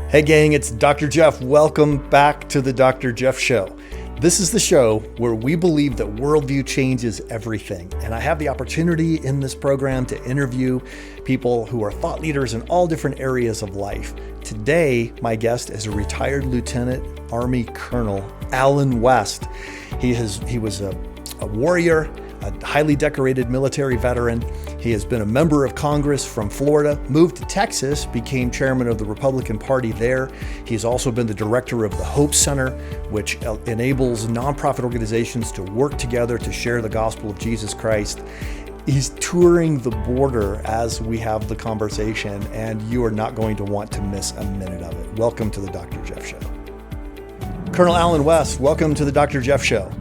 Hey gang, it's Dr. Jeff. Welcome back to the Dr. Jeff Show. This is the show where we believe that worldview changes everything. And I have the opportunity in this program to interview people who are thought leaders in all different areas of life. Today, my guest is a retired Lieutenant Army Colonel, Allen West. He was a warrior, a highly decorated military veteran. He has been a member of Congress from Florida, moved to Texas, became chairman of the Republican Party there. He's also been the director of the Hope Center, which enables nonprofit organizations to work together to share the gospel of Jesus Christ. He's touring the border as we have the conversation, and you are not going to want to miss a minute of it. Welcome to the Dr. Jeff Show. Colonel Allen West, welcome to the Dr. Jeff Show.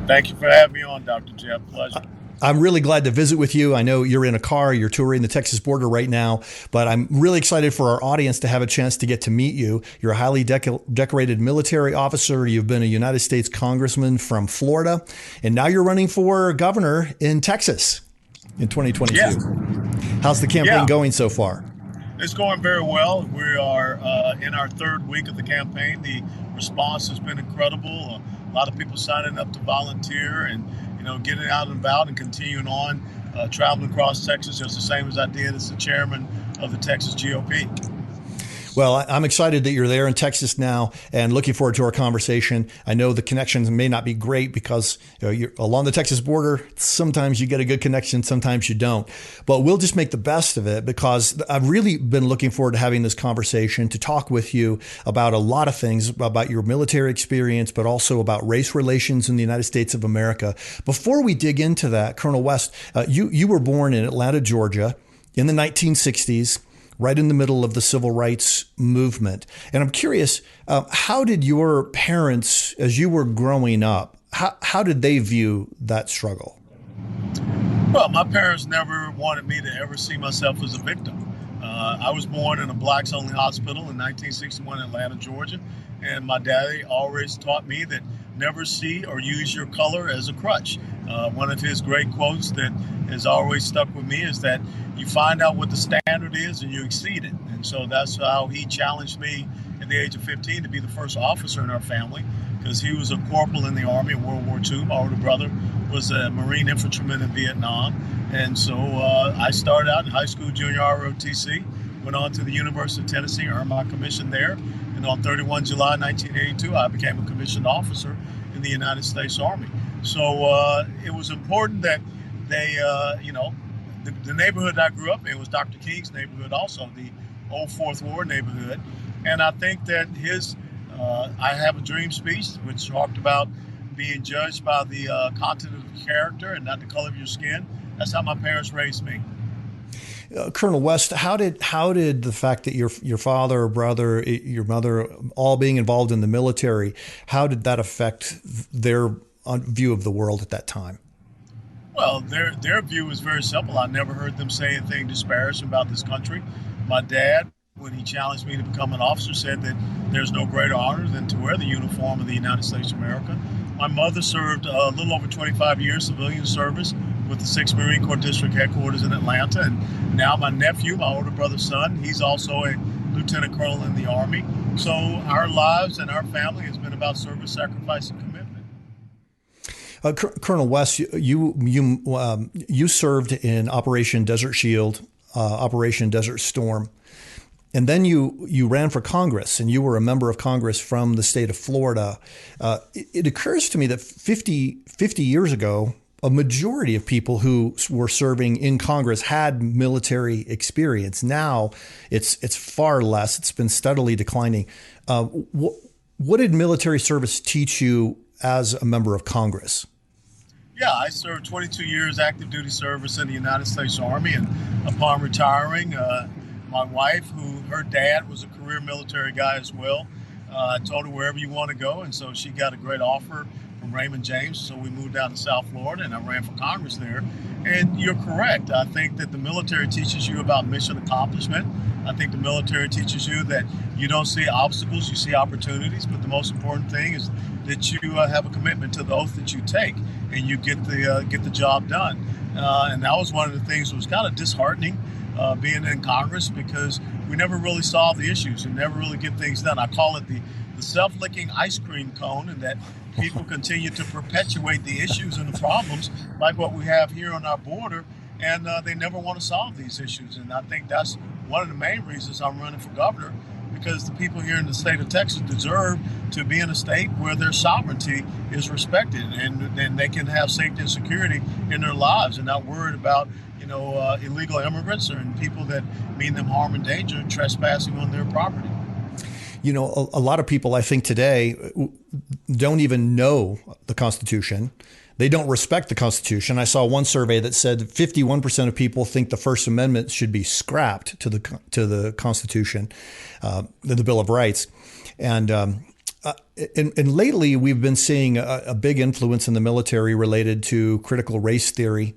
Thank you for having me on, Dr. Jeff. Pleasure. I'm really glad to visit with you. I know you're in a car, you're touring the Texas border right now, but I'm really excited for our audience to have a chance to get to meet you. You're a highly decorated military officer. You've been a United States congressman from Florida, and now you're running for governor in Texas in 2022. Yeah. How's the campaign going so far? It's going very well. We are in our third week of the campaign. The response has been incredible. A lot of people signing up to volunteer and getting out and about and continuing on, traveling across Texas just the same as I did as the chairman of the Texas GOP. Well, I'm excited that you're there in Texas now and looking forward to our conversation. I know the connections may not be great because you're along the Texas border. Sometimes you get a good connection, sometimes you don't. But we'll just make the best of it because I've really been looking forward to having this conversation to talk with you about a lot of things, about your military experience, but also about race relations in the United States of America. Before we dig into that, Colonel West, you were born in Atlanta, Georgia in the 1960s. Right in the middle of the civil rights movement. And I'm curious, how did your parents, as you were growing up, how did they view that struggle? Well, my parents never wanted me to ever see myself as a victim. I was born in a blacks-only hospital in 1961 in Atlanta, Georgia. And my daddy always taught me that never see or use your color as a crutch. One of his great quotes that has always stuck with me is that you find out what the standard is and you exceed it. And so that's how he challenged me at the age of 15 to be the first officer in our family, because he was a corporal in the Army in World War II. My older brother was a Marine infantryman in Vietnam. And so I started out in high school, junior ROTC, went on to the University of Tennessee, earned my commission there. And on 31 July 1982, I became a commissioned officer in the United States Army. So it was important that they, the neighborhood I grew up in was Dr. King's neighborhood also, the old Fourth Ward neighborhood. And I think that I have a dream speech, which talked about being judged by the content of your character and not the color of your skin. That's how my parents raised me. Colonel West, how did the fact that your father, brother, your mother, all being involved in the military, how did that affect their view of the world at that time? Well, their view was very simple. I never heard them say anything disparaging about this country. My dad, when he challenged me to become an officer, said that there's no greater honor than to wear the uniform of the United States of America. My mother served a little over 25 years civilian service with the 6th Marine Corps District Headquarters in Atlanta. And now my nephew, my older brother's son, he's also a lieutenant colonel in the Army. So our lives and our family has been about service, sacrifice, and commitment. Colonel West, you served in Operation Desert Shield, Operation Desert Storm. And then you ran for Congress, and you were a member of Congress from the state of Florida. It occurs to me that 50 years ago, a majority of people who were serving in Congress had military experience. Now it's far less. It's been steadily declining. What did military service teach you as a member of Congress? Yeah, I served 22 years active duty service in the United States Army, and upon retiring, my wife, her dad was a career military guy as well, told her wherever you want to go, and so she got a great offer from Raymond James, so we moved down to South Florida, and I ran for Congress there. And you're correct. I think that the military teaches you about mission accomplishment. I think the military teaches you that you don't see obstacles, you see opportunities, but the most important thing is that you have a commitment to the oath that you take, and you get the job done. And that was one of the things that was kind of disheartening being in Congress, because we never really solve the issues and never really get things done. I call it the self-licking ice cream cone, and that people continue to perpetuate the issues and the problems like what we have here on our border, and they never want to solve these issues. And I think that's one of the main reasons I'm running for governor, because the people here in the state of Texas deserve to be in a state where their sovereignty is respected, and they can have safety and security in their lives and not worried about illegal immigrants or people that mean them harm and danger and trespassing on their property. A lot of people, I think, today don't even know the Constitution. They don't respect the Constitution. I saw one survey that said 51% of people think the First Amendment should be scrapped to the Constitution, the Bill of Rights. And lately, we've been seeing a big influence in the military related to critical race theory,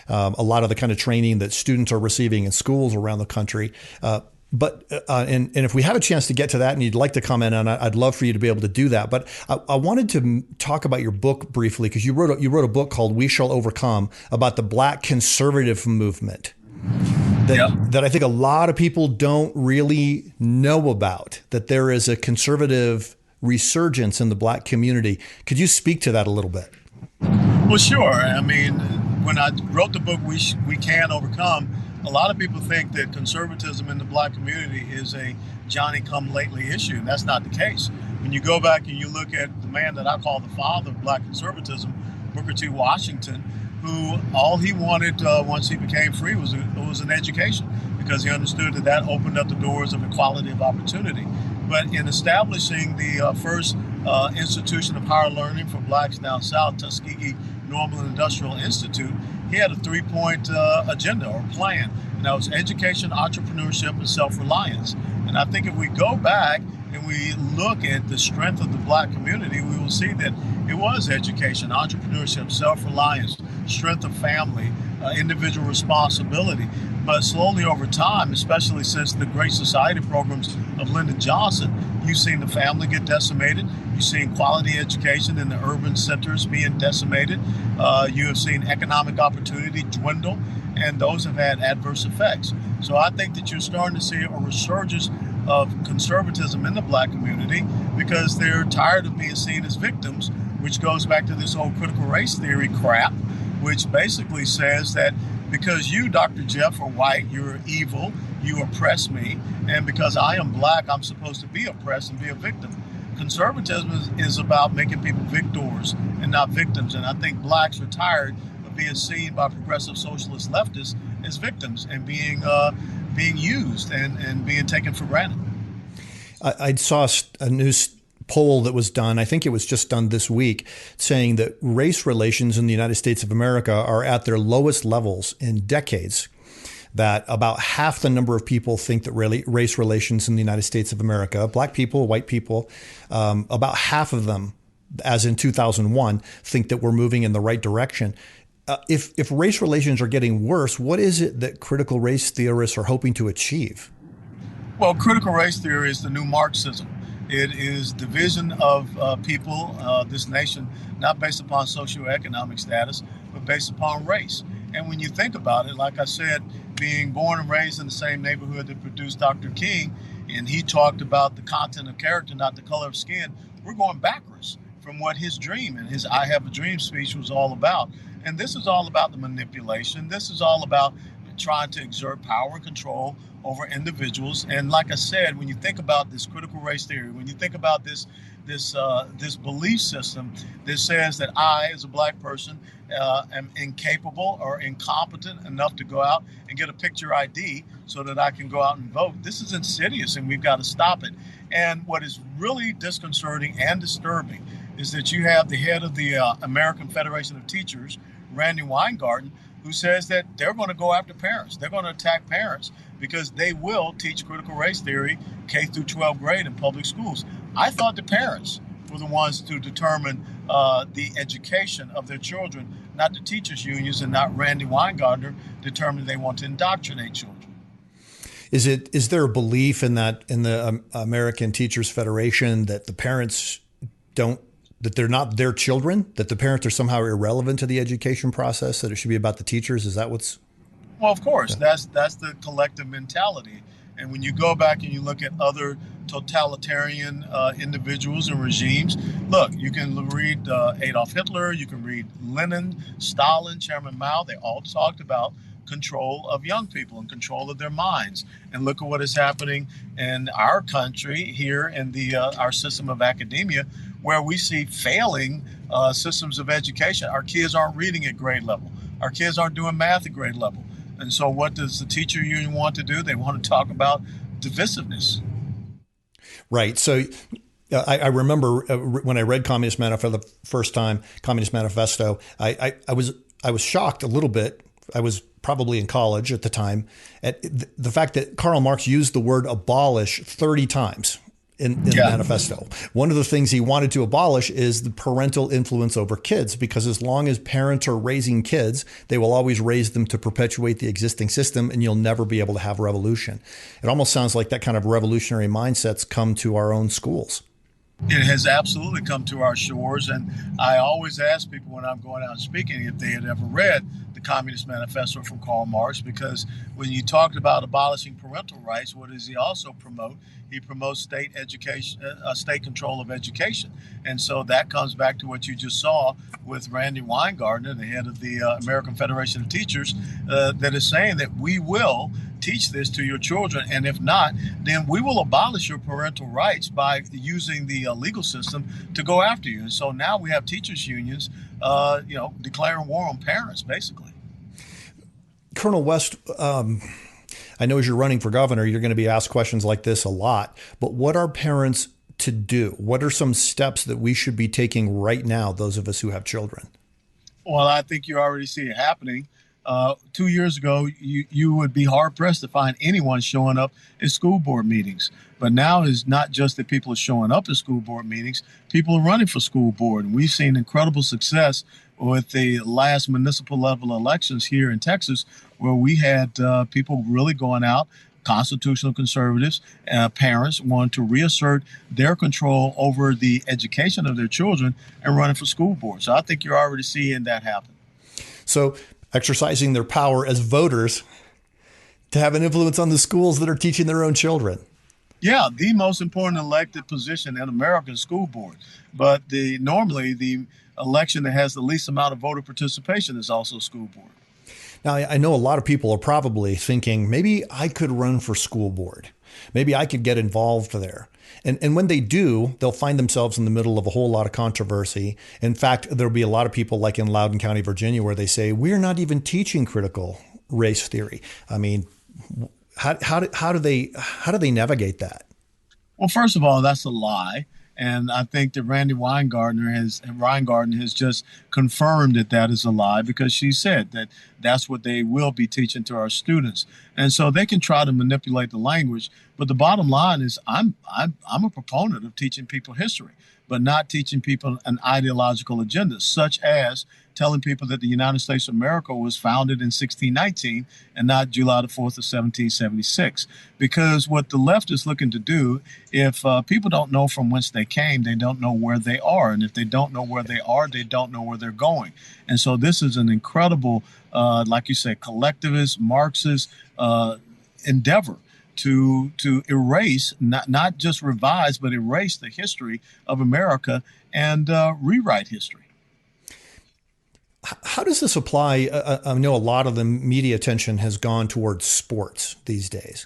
a lot of the kind of training that students are receiving in schools around the country. But if we have a chance to get to that and you'd like to comment on it, I'd love for you to be able to do that. But I wanted to talk about your book briefly, because you wrote a book called We Shall Overcome, about the Black conservative movement that I think a lot of people don't really know about, that there is a conservative resurgence in the Black community. Could you speak to that a little bit? Well, sure. I mean, when I wrote the book, We Can Overcome, a lot of people think that conservatism in the Black community is a Johnny-come-lately issue, and that's not the case. When you go back and you look at the man that I call the father of Black conservatism, Booker T. Washington, who all he wanted once he became free was an education, because he understood that opened up the doors of equality of opportunity. But in establishing the first institution of higher learning for Blacks down south, Tuskegee Normal and Industrial Institute, he had a 3-point agenda or plan, and that was education, entrepreneurship, and self-reliance. And I think if we go back and we look at the strength of the Black community, we will see that it was education, entrepreneurship, self-reliance, strength of family, individual responsibility. But slowly over time, especially since the Great Society programs of Lyndon Johnson, you've seen the family get decimated. You've seen quality education in the urban centers being decimated. You have seen economic opportunity dwindle, and those have had adverse effects. So I think that you're starting to see a resurgence of conservatism in the Black community, because they're tired of being seen as victims, which goes back to this whole critical race theory crap, which basically says that because you, Dr. Jeff, are white, you're evil, you oppress me, and because I am Black, I'm supposed to be oppressed and be a victim. Conservatism is about making people victors and not victims, and I think Blacks are tired of being seen by progressive socialist leftists as victims and being used and being taken for granted. I saw a news poll that was done, I think it was just done this week, saying that race relations in the United States of America are at their lowest levels in decades, that about half the number of people think that race relations in the United States of America, Black people, white people, about half of them, as in 2001, think that we're moving in the right direction. If race relations are getting worse, what is it that critical race theorists are hoping to achieve? Well, critical race theory is the new Marxism. It is division of people, this nation, not based upon socioeconomic status, but based upon race. And when you think about it, like I said, being born and raised in the same neighborhood that produced Dr. King, and he talked about the content of character, not the color of skin, we're going backwards from what his dream and his I Have a Dream speech was all about. And this is all about the manipulation. This is all about trying to exert power and control over individuals. And like I said, when you think about this critical race theory, when you think about this belief system that says that I, as a Black person, am incapable or incompetent enough to go out and get a picture ID so that I can go out and vote, this is insidious, and we've got to stop it. And what is really disconcerting and disturbing is that you have the head of the American Federation of Teachers, Randy Weingarten, who says that they're going to go after parents. They're going to attack parents because they will teach critical race theory K through 12th grade in public schools. I thought the parents were the ones to determine the education of their children, not the teachers' unions, and not Randy Weingarten determining they want to indoctrinate children. Is there a belief in the American Teachers Federation that the parents that they're not their children, that the parents are somehow irrelevant to the education process, that it should be about the teachers? Is that what's... Well, of course, that's the collective mentality. And when you go back and you look at other totalitarian individuals and regimes, look, you can read Adolf Hitler, you can read Lenin, Stalin, Chairman Mao. They all talked about control of young people and control of their minds. And look at what is happening in our country here in the our system of academia, where we see failing systems of education. Our kids aren't reading at grade level. Our kids aren't doing math at grade level. And so what does the teacher union want to do? They want to talk about divisiveness. Right. So I remember when I read Communist Manifesto the first time, Communist Manifesto, I was shocked a little bit. I was probably in college at the time at the fact that Karl Marx used the word abolish 30 times in the manifesto. One of the things he wanted to abolish is the parental influence over kids, because as long as parents are raising kids, they will always raise them to perpetuate the existing system, and you'll never be able to have revolution. It almost sounds like that kind of revolutionary mindsets come to our own schools. It has absolutely come to our shores. And I always ask people when I'm going out speaking if they had ever read the Communist Manifesto from Karl Marx, because when you talked about abolishing parental rights, what does he also promote? He promotes state education, state control of education. And so that comes back to what you just saw with Randy Weingartner, the head of the American Federation of Teachers, that is saying that we will teach this to your children. And if not, then we will abolish your parental rights by using the legal system to go after you. And so now we have teachers unions, declaring war on parents, basically. Colonel West, I know as you're running for governor, you're going to be asked questions like this a lot, but what are parents to do? What are some steps that we should be taking right now, those of us who have children? Well, I think you already see it happening. 2 years ago, you would be hard pressed to find anyone showing up at school board meetings. But now it's not just that people are showing up at school board meetings, people are running for school board. And we've seen incredible success with the last municipal level elections here in Texas, where we had people really going out, constitutional conservatives, parents want to reassert their control over the education of their children and running for school board. So I think you're already seeing that happen. So exercising their power as voters to have an influence on the schools that are teaching their own children. Yeah, the most important elected position in American school board. But normally the election that has the least amount of voter participation is also school board. Now, I know a lot of people are probably thinking, maybe I could run for school board. Maybe I could get involved there. And when they do, they'll find themselves in the middle of a whole lot of controversy. In fact, there'll be a lot of people like in Loudoun County, Virginia, where they say, we're not even teaching critical race theory. I mean, how do they navigate that? Well, first of all, that's a lie. And I think that Randy Weingartner has just confirmed that is a lie, because she said that that's what they will be teaching to our students. And so they can try to manipulate the language. But the bottom line is I'm a proponent of teaching people history, but not teaching people an ideological agenda, such as telling people that the United States of America was founded in 1619 and not July the 4th of 1776. Because what the left is looking to do, if people don't know from whence they came, they don't know where they are. And if they don't know where they are, they don't know where they're going. And so this is an incredible, like you said, collectivist, Marxist endeavor to erase, not just revise, but erase the history of America and rewrite history. How does this apply? I know a lot of the media attention has gone towards sports these days,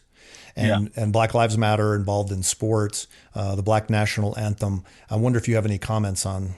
and Black Lives Matter involved in sports, the Black National Anthem. I wonder if you have any comments on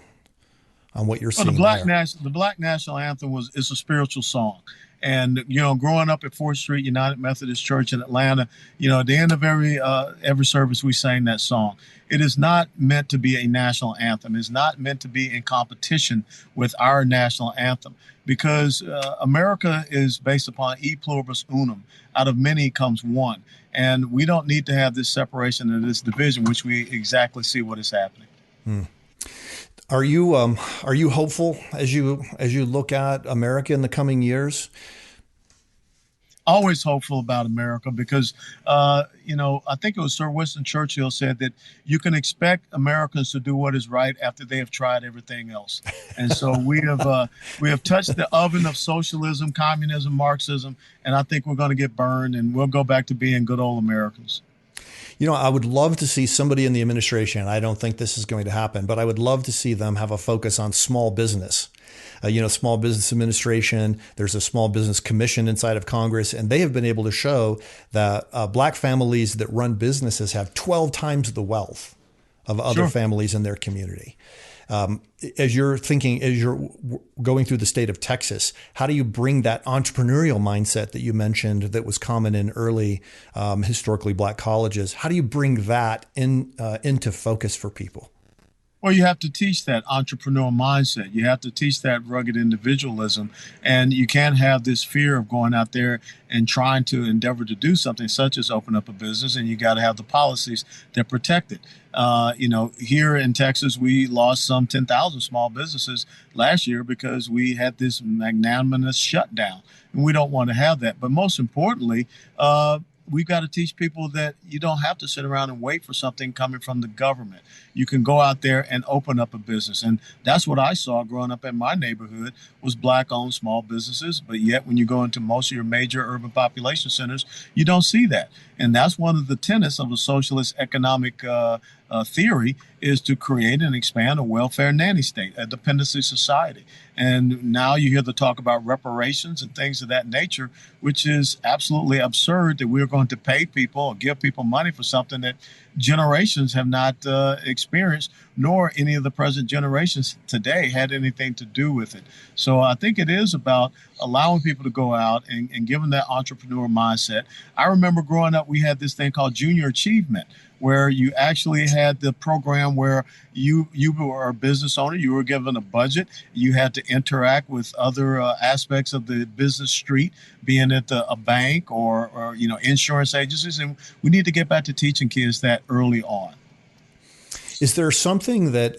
what you're seeing there. The Black National Anthem is a spiritual song. And, growing up at 4th Street United Methodist Church in Atlanta, at the end of every service, we sang that song. It is not meant to be a national anthem. It's not meant to be in competition with our national anthem, because America is based upon e pluribus unum. Out of many comes one. And we don't need to have this separation and this division, which we exactly see what is happening. Are you hopeful as you look at America in the coming years? Always hopeful about America because, I think it was Sir Winston Churchill said that you can expect Americans to do what is right after they have tried everything else. And so we have touched the oven of socialism, communism, Marxism, and I think we're going to get burned, and we'll go back to being good old Americans. I would love to see somebody in the administration. I don't think this is going to happen, but I would love to see them have a focus on small business. Small business administration, there's a small business commission inside of Congress, and they have been able to show that black families that run businesses have 12 times the wealth of other Sure. families in their community. As you're going through the state of Texas, how do you bring that entrepreneurial mindset that you mentioned that was common in early historically black colleges? How do you bring that into focus for people? Well, you have to teach that entrepreneurial mindset. You have to teach that rugged individualism. And you can't have this fear of going out there and trying to endeavor to do something such as open up a business. And you got to have the policies that protect it. Here in Texas, we lost some 10,000 small businesses last year because we had this magnanimous shutdown. And we don't want to have that. But most importantly, we've got to teach people that you don't have to sit around and wait for something coming from the government. You can go out there and open up a business. And that's what I saw growing up in my neighborhood was black-owned small businesses. But yet when you go into most of your major urban population centers, you don't see that. And that's one of the tenets of a socialist economic theory is to create and expand a welfare nanny state, a dependency society. And now you hear the talk about reparations and things of that nature, which is absolutely absurd that we're going to pay people or give people money for something that generations have not experienced, nor any of the present generations today had anything to do with it. So I think it is about allowing people to go out and give them that entrepreneur mindset. I remember growing up, we had this thing called Junior Achievement, where you actually had the program where you were a business owner, you were given a budget, you had to interact with other aspects of the business street, being at a bank or insurance agencies, and we need to get back to teaching kids that early on. Is there something that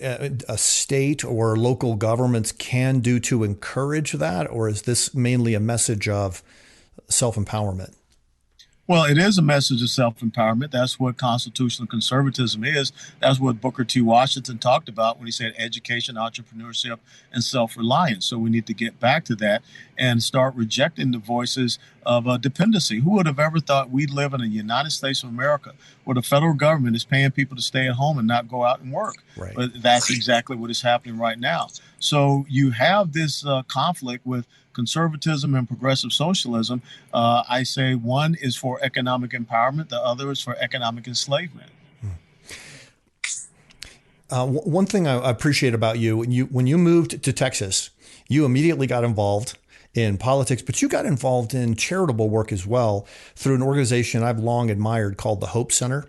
a state or local governments can do to encourage that, or is this mainly a message of self-empowerment? Well, it is a message of self-empowerment. That's what constitutional conservatism is. That's what Booker T. Washington talked about when he said education, entrepreneurship, and self-reliance. So we need to get back to that and start rejecting the voices of dependency. Who would have ever thought we'd live in the United States of America where the federal government is paying people to stay at home and not go out and work? Right. But that's exactly what is happening right now. So you have this conflict with conservatism and progressive socialism. I say one is for economic empowerment, the other is for economic enslavement. One thing I appreciate about you, when you moved to Texas, you immediately got involved in politics, but you got involved in charitable work as well through an organization I've long admired called the Hope Center.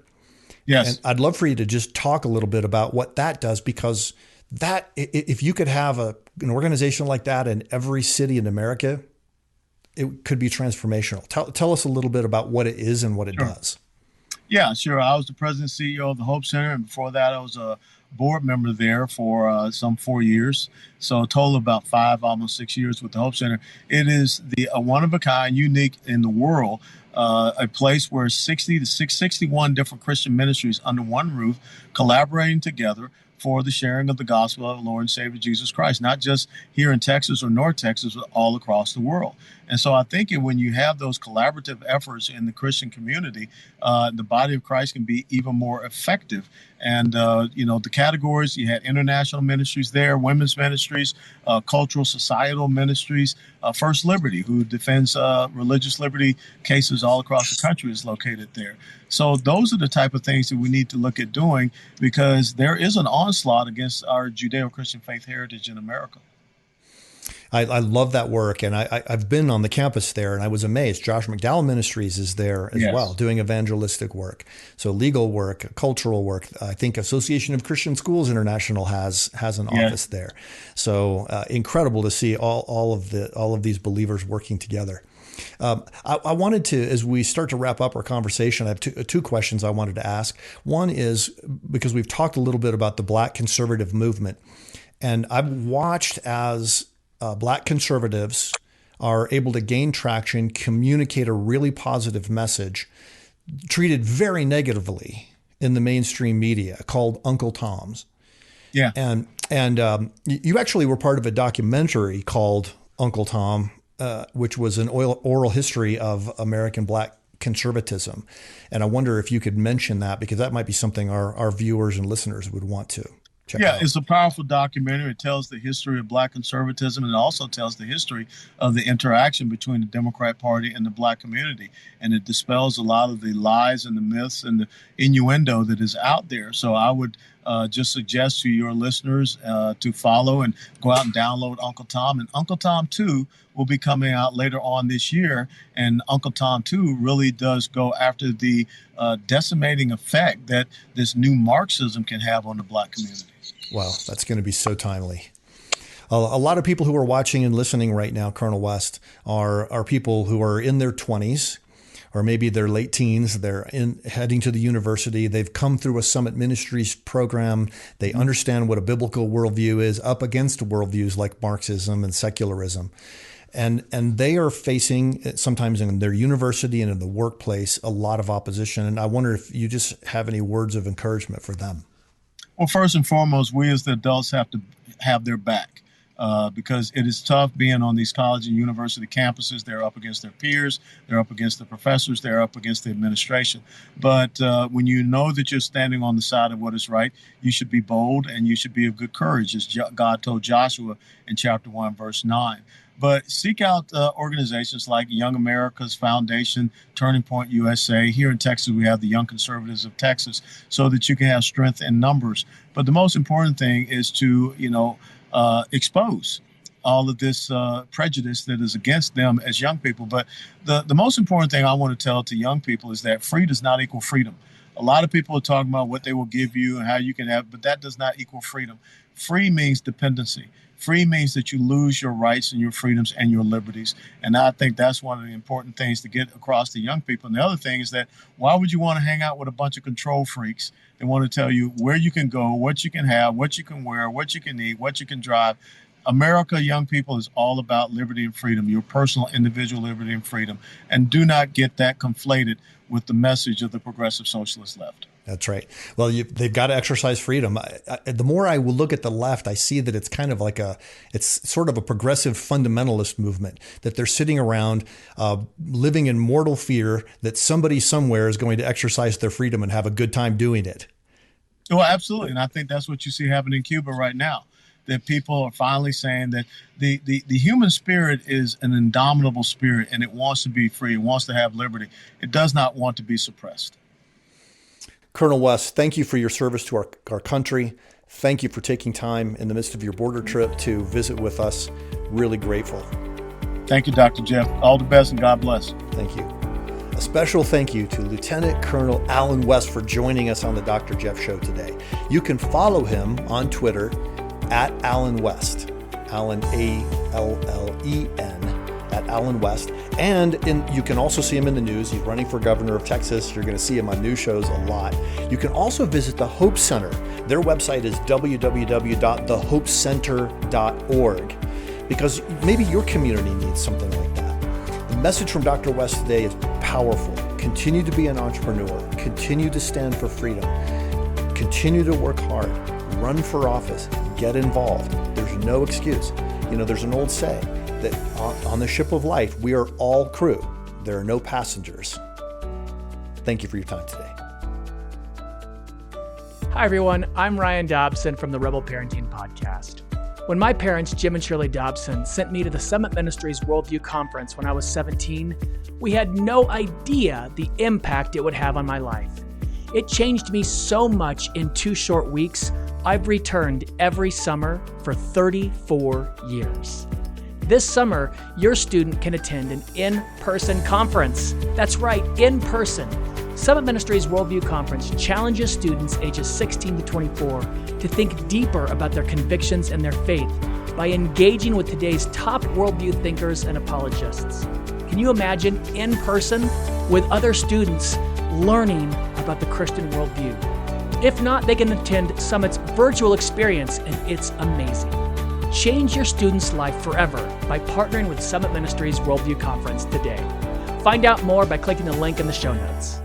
Yes. And I'd love for you to just talk a little bit about what that does, because that, if you could have an organization like that in every city in America, it could be transformational. Tell us a little bit about what it is and what it does. Yeah, sure. I was the president and CEO of the Hope Center, and before that, I was a board member there for some 4 years. So a total of about 5, almost 6 years with the Hope Center. It is a one of a kind, unique in the world, a place where 61 different Christian ministries under one roof collaborating together for the sharing of the gospel of the Lord and Savior Jesus Christ, not just here in Texas or North Texas, but all across the world. And so I think when you have those collaborative efforts in the Christian community, the body of Christ can be even more effective. And, the categories, you had international ministries there, women's ministries, cultural, societal ministries, First Liberty, who defends religious liberty cases all across the country, is located there. So those are the type of things that we need to look at doing, because there is an onslaught against our Judeo-Christian faith heritage in America. I love that work. And I've been on the campus there, and I was amazed. Josh McDowell Ministries is there as well, doing evangelistic work. So legal work, cultural work. I think Association of Christian Schools International has an office there. So incredible to see all of these believers working together. I wanted to, as we start to wrap up our conversation, I have two questions I wanted to ask. One is, because we've talked a little bit about the Black conservative movement, and I've watched as Black conservatives are able to gain traction, communicate a really positive message, treated very negatively in the mainstream media, called Uncle Tom's. Yeah. And you actually were part of a documentary called Uncle Tom, which was an oral history of American Black conservatism. And I wonder if you could mention that, because that might be something our viewers and listeners would want to check out. It's a powerful documentary. It tells the history of Black conservatism, and it also tells the history of the interaction between the Democrat Party and the Black community. And it dispels a lot of the lies and the myths and the innuendo that is out there. So I would just suggest to your listeners to follow and go out and download Uncle Tom. And Uncle Tom 2 will be coming out later on this year. And Uncle Tom 2 really does go after the decimating effect that this new Marxism can have on the Black community. Wow, that's going to be so timely. A lot of people who are watching and listening right now, Colonel West, are people who are in their 20s, or maybe their late teens. They're heading to the university. They've come through a Summit Ministries program. They understand what a biblical worldview is up against worldviews like Marxism and secularism. And they are facing, sometimes in their university and in the workplace, a lot of opposition. And I wonder if you just have any words of encouragement for them. Well, first and foremost, we as the adults have to have their back. Because it is tough being on these college and university campuses. They're up against their peers. They're up against the professors. They're up against the administration. But when you know that you're standing on the side of what is right, you should be bold and you should be of good courage, as God told Joshua in chapter 1, verse 9. But seek out organizations like Young America's Foundation, Turning Point USA. Here in Texas, we have the Young Conservatives of Texas, so that you can have strength in numbers. But the most important thing is to, expose all of this prejudice that is against them as young people. But the most important thing I want to tell to young people is that free does not equal freedom. A lot of people are talking about what they will give you and how you can have, but that does not equal freedom. Free means dependency. Free means that you lose your rights and your freedoms and your liberties. And I think that's one of the important things to get across to young people. And the other thing is that why would you want to hang out with a bunch of control freaks that want to tell you where you can go, what you can have, what you can wear, what you can eat, what you can drive? America, young people, is all about liberty and freedom, your personal individual liberty and freedom. And do not get that conflated with the message of the progressive socialist left. That's right. Well, they've got to exercise freedom. The more I will look at the left, I see that it's kind of like it's sort of a progressive fundamentalist movement, that they're sitting around living in mortal fear that somebody somewhere is going to exercise their freedom and have a good time doing it. Well, absolutely. And I think that's what you see happening in Cuba right now, that people are finally saying that the human spirit is an indomitable spirit, and it wants to be free. It wants to have liberty. It does not want to be suppressed. Colonel West, thank you for your service to our country. Thank you for taking time in the midst of your border trip to visit with us. Really grateful. Thank you, Dr. Jeff. All the best and God bless. Thank you. A special thank you to Lieutenant Colonel Allen West for joining us on the Dr. Jeff Show today. You can follow him on Twitter at Allen West, Allen, A-L-L-E-N, at Allen West. And you can also see him in the news. He's running for governor of Texas. You're going to see him on news shows a lot. You can also visit the Hope Center. Their website is www.thehopecenter.org, because maybe your community needs something like that. The message from Dr. West today is powerful. Continue to be an entrepreneur. Continue to stand for freedom. Continue to work hard. Run for office. Get involved. There's no excuse. There's an old saying that on the ship of life, we are all crew. There are no passengers. Thank you for your time today. Hi, everyone. I'm Ryan Dobson from the Rebel Parenting Podcast. When my parents, Jim and Shirley Dobson, sent me to the Summit Ministries Worldview Conference when I was 17, we had no idea the impact it would have on my life. It changed me so much in 2 short weeks, I've returned every summer for 34 years. This summer, your student can attend an in-person conference. That's right, in person. Summit Ministries Worldview Conference challenges students ages 16 to 24 to think deeper about their convictions and their faith by engaging with today's top worldview thinkers and apologists. Can you imagine in person with other students learning about the Christian worldview? If not, they can attend Summit's virtual experience, and it's amazing. Change your student's life forever by partnering with Summit Ministries Worldview Conference today. Find out more by clicking the link in the show notes.